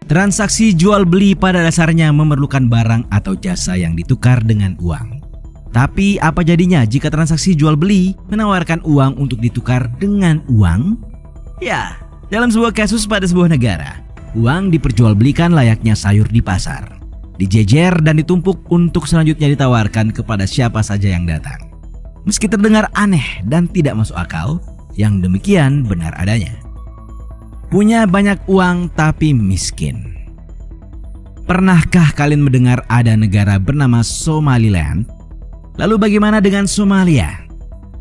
Transaksi jual beli pada dasarnya memerlukan barang atau jasa yang ditukar dengan uang. Tapi apa jadinya jika transaksi jual beli menawarkan uang untuk ditukar dengan uang? Ya, dalam sebuah kasus pada sebuah negara, uang diperjualbelikan layaknya sayur di pasar. Dijejer dan ditumpuk untuk selanjutnya ditawarkan kepada siapa saja yang datang. Meski terdengar aneh dan tidak masuk akal, yang demikian benar adanya. Punya banyak uang tapi miskin. Pernahkah kalian mendengar ada negara bernama Somaliland? Lalu bagaimana dengan Somalia?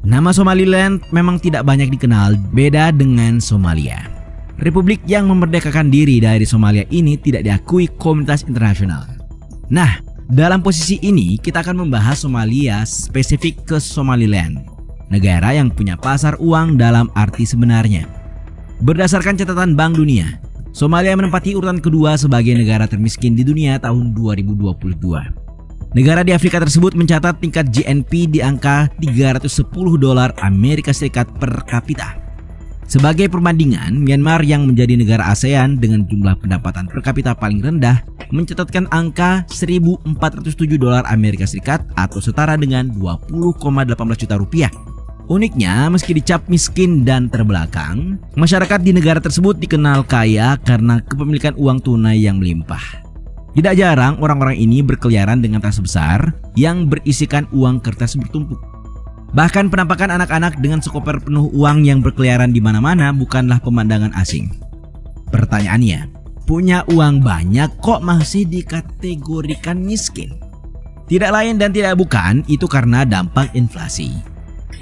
Nama Somaliland memang tidak banyak dikenal, beda dengan Somalia. Republik yang memerdekakan diri dari Somalia ini tidak diakui komunitas internasional. Nah, dalam posisi ini kita akan membahas Somalia spesifik ke Somaliland, negara yang punya pasar uang dalam arti sebenarnya. Berdasarkan catatan Bank Dunia, Somalia menempati urutan kedua sebagai negara termiskin di dunia tahun 2022. Negara di Afrika tersebut mencatat tingkat GNP di angka $310 Amerika Serikat per kapita. Sebagai perbandingan, Myanmar yang menjadi negara ASEAN dengan jumlah pendapatan per kapita paling rendah mencatatkan angka $1.407 Amerika Serikat atau setara dengan 20,18 juta rupiah. Uniknya, meski dicap miskin dan terbelakang, masyarakat di negara tersebut dikenal kaya karena kepemilikan uang tunai yang melimpah. Tidak jarang orang-orang ini berkeliaran dengan tas besar yang berisikan uang kertas bertumpuk. Bahkan penampakan anak-anak dengan sekoper penuh uang yang berkeliaran di mana-mana bukanlah pemandangan asing. Pertanyaannya, punya uang banyak kok masih dikategorikan miskin? Tidak lain dan tidak bukan, itu karena dampak inflasi.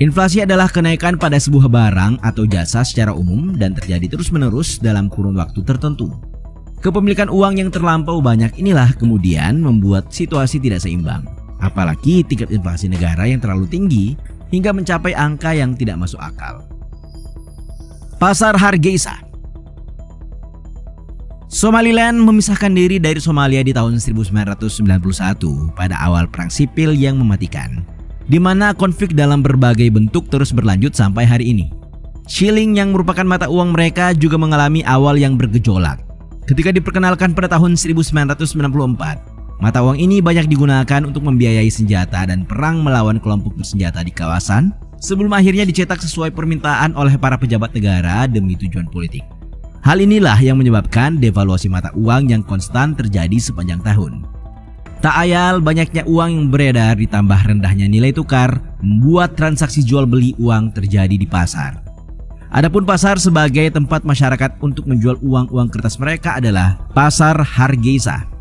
Inflasi adalah kenaikan pada sebuah barang atau jasa secara umum dan terjadi terus-menerus dalam kurun waktu tertentu. Kepemilikan uang yang terlampau banyak inilah kemudian membuat situasi tidak seimbang. Apalagi tingkat inflasi negara yang terlalu tinggi hingga mencapai angka yang tidak masuk akal. Pasar Hargeisa. Somaliland memisahkan diri dari Somalia di tahun 1991 pada awal perang sipil yang mematikan, di mana konflik dalam berbagai bentuk terus berlanjut sampai hari ini. Shilling yang merupakan mata uang mereka juga mengalami awal yang bergejolak. Ketika diperkenalkan pada tahun 1994, mata uang ini banyak digunakan untuk membiayai senjata dan perang melawan kelompok bersenjata di kawasan sebelum akhirnya dicetak sesuai permintaan oleh para pejabat negara demi tujuan politik. Hal inilah yang menyebabkan devaluasi mata uang yang konstan terjadi sepanjang tahun. Tak ayal banyaknya uang yang beredar ditambah rendahnya nilai tukar membuat transaksi jual beli uang terjadi di pasar. Adapun pasar sebagai tempat masyarakat untuk menjual uang-uang kertas mereka adalah Pasar Hargeisa.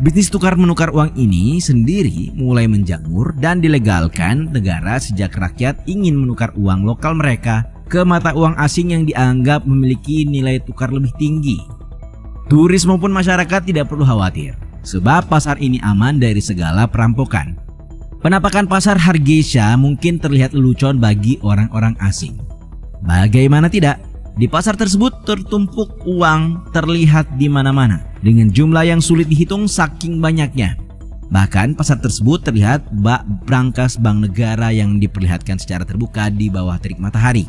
Bisnis tukar menukar uang ini sendiri mulai menjamur dan dilegalkan negara sejak rakyat ingin menukar uang lokal mereka ke mata uang asing yang dianggap memiliki nilai tukar lebih tinggi. Turis maupun masyarakat tidak perlu khawatir, sebab pasar ini aman dari segala perampokan. Penampakan pasar Hargeisa mungkin terlihat lelucon bagi orang-orang asing. Bagaimana tidak, di pasar tersebut tertumpuk uang terlihat di mana-mana dengan jumlah yang sulit dihitung saking banyaknya. Bahkan pasar tersebut terlihat bak brankas bank negara yang diperlihatkan secara terbuka di bawah terik matahari.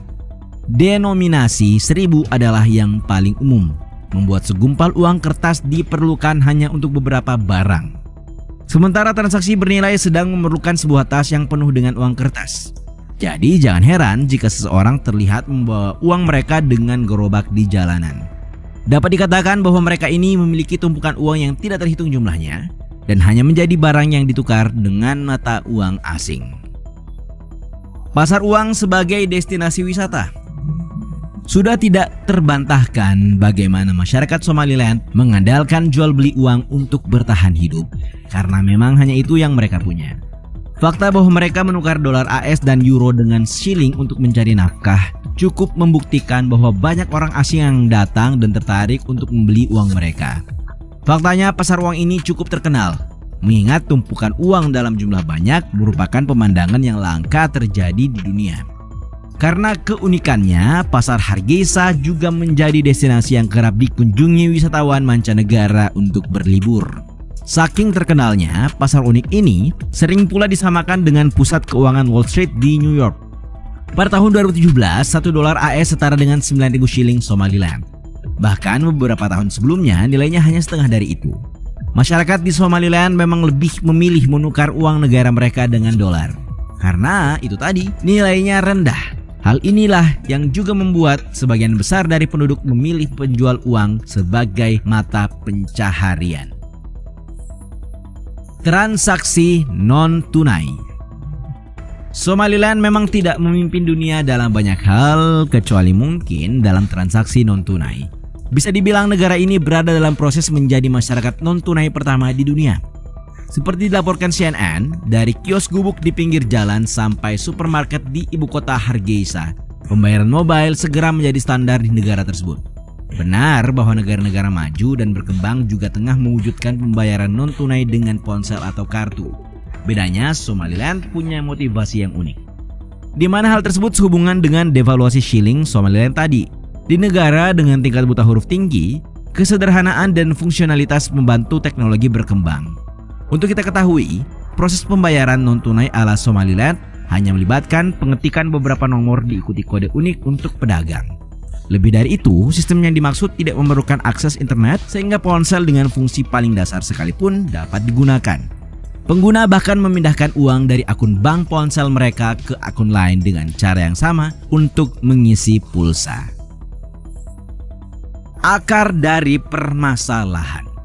Denominasi 1000 adalah yang paling umum, membuat segumpal uang kertas diperlukan hanya untuk beberapa barang. Sementara transaksi bernilai sedang memerlukan sebuah tas yang penuh dengan uang kertas. Jadi jangan heran jika seseorang terlihat membawa uang mereka dengan gerobak di jalanan. Dapat dikatakan bahwa mereka ini memiliki tumpukan uang yang tidak terhitung jumlahnya dan hanya menjadi barang yang ditukar dengan mata uang asing. Pasar uang sebagai destinasi wisata. Sudah tidak terbantahkan bagaimana masyarakat Somaliland mengandalkan jual beli uang untuk bertahan hidup karena memang hanya itu yang mereka punya. Fakta bahwa mereka menukar dolar AS dan euro dengan shilling untuk mencari nafkah cukup membuktikan bahwa banyak orang asing yang datang dan tertarik untuk membeli uang mereka. Faktanya pasar uang ini cukup terkenal, mengingat tumpukan uang dalam jumlah banyak merupakan pemandangan yang langka terjadi di dunia. Karena keunikannya, pasar Hargeisa juga menjadi destinasi yang kerap dikunjungi wisatawan mancanegara untuk berlibur. Saking terkenalnya, pasar unik ini sering pula disamakan dengan pusat keuangan Wall Street di New York. Pada tahun 2017, $1 AS setara dengan 9.000 shilling Somaliland. Bahkan beberapa tahun sebelumnya nilainya hanya setengah dari itu. Masyarakat di Somaliland memang lebih memilih menukar uang negara mereka dengan dolar. Karena itu tadi, nilainya rendah. Hal inilah yang juga membuat sebagian besar dari penduduk memilih penjual uang sebagai mata pencaharian. Transaksi non-tunai. Somaliland memang tidak memimpin dunia dalam banyak hal, kecuali mungkin dalam transaksi non-tunai. Bisa dibilang negara ini berada dalam proses menjadi masyarakat non-tunai pertama di dunia. Seperti dilaporkan CNN, dari kios gubuk di pinggir jalan sampai supermarket di ibu kota Hargeisa, pembayaran mobile segera menjadi standar di negara tersebut. Benar bahwa negara-negara maju dan berkembang juga tengah mewujudkan pembayaran non-tunai dengan ponsel atau kartu. Bedanya, Somaliland punya motivasi yang unik. Di mana hal tersebut sehubungan dengan devaluasi shilling Somaliland tadi. Di negara dengan tingkat buta huruf tinggi, kesederhanaan dan fungsionalitas membantu teknologi berkembang. Untuk kita ketahui, proses pembayaran non-tunai ala Somaliland hanya melibatkan pengetikan beberapa nomor diikuti kode unik untuk pedagang. Lebih dari itu, sistem yang dimaksud tidak memerlukan akses internet sehingga ponsel dengan fungsi paling dasar sekalipun dapat digunakan. Pengguna bahkan memindahkan uang dari akun bank ponsel mereka ke akun lain dengan cara yang sama untuk mengisi pulsa. Akar dari permasalahan.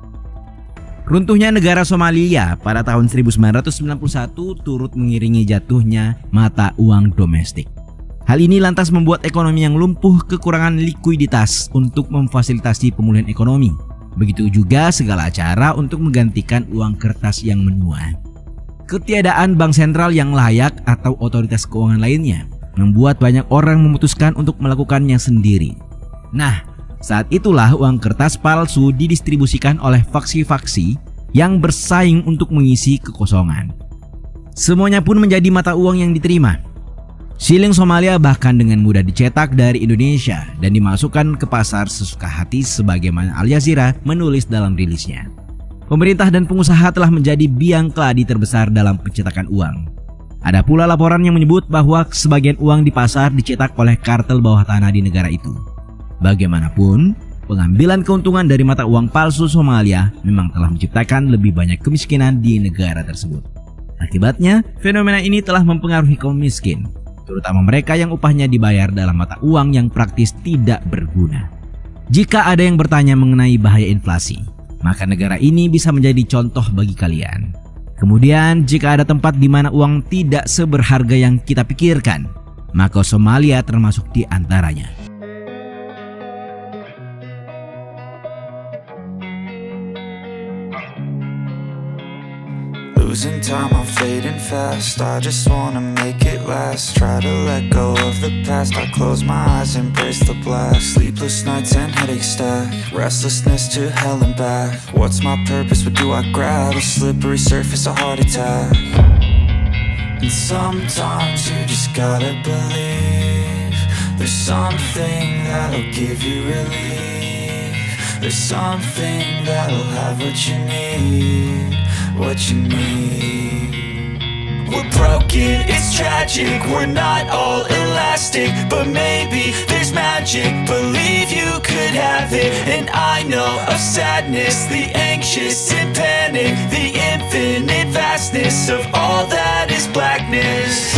Runtuhnya negara Somalia pada tahun 1991 turut mengiringi jatuhnya mata uang domestik. Hal ini lantas membuat ekonomi yang lumpuh kekurangan likuiditas untuk memfasilitasi pemulihan ekonomi. Begitu juga segala cara untuk menggantikan uang kertas yang menua. Ketiadaan bank sentral yang layak atau otoritas keuangan lainnya membuat banyak orang memutuskan untuk melakukannya sendiri. Nah, saat itulah uang kertas palsu didistribusikan oleh faksi-faksi yang bersaing untuk mengisi kekosongan. Semuanya pun menjadi mata uang yang diterima. Shilling Somalia bahkan dengan mudah dicetak dari Indonesia dan dimasukkan ke pasar sesuka hati sebagaimana Al Jazeera menulis dalam rilisnya. Pemerintah dan pengusaha telah menjadi biang keladi terbesar dalam pencetakan uang. Ada pula laporan yang menyebut bahwa sebagian uang di pasar dicetak oleh kartel bawah tanah di negara itu. Bagaimanapun, pengambilan keuntungan dari mata uang palsu Somalia memang telah menciptakan lebih banyak kemiskinan di negara tersebut. Akibatnya, fenomena ini telah mempengaruhi kaum miskin, terutama mereka yang upahnya dibayar dalam mata uang yang praktis tidak berguna. Jika ada yang bertanya mengenai bahaya inflasi, maka negara ini bisa menjadi contoh bagi kalian. Kemudian, jika ada tempat di mana uang tidak seberharga yang kita pikirkan, maka Somalia termasuk di antaranya. Losing time, I'm fading fast. I just wanna make it last. Try to let go of the past. I close my eyes, embrace the blast. Sleepless nights and headaches stack. Restlessness to hell and back. What's my purpose? What do I grab? A slippery surface, a heart attack. And sometimes you just gotta believe there's something that'll give you relief. There's something that'll have what you need. What you need. We're broken, it's tragic. We're not all elastic, but maybe there's magic. Believe you could have it. And I know of sadness, the anxious and panic, the infinite vastness of all that is blackness.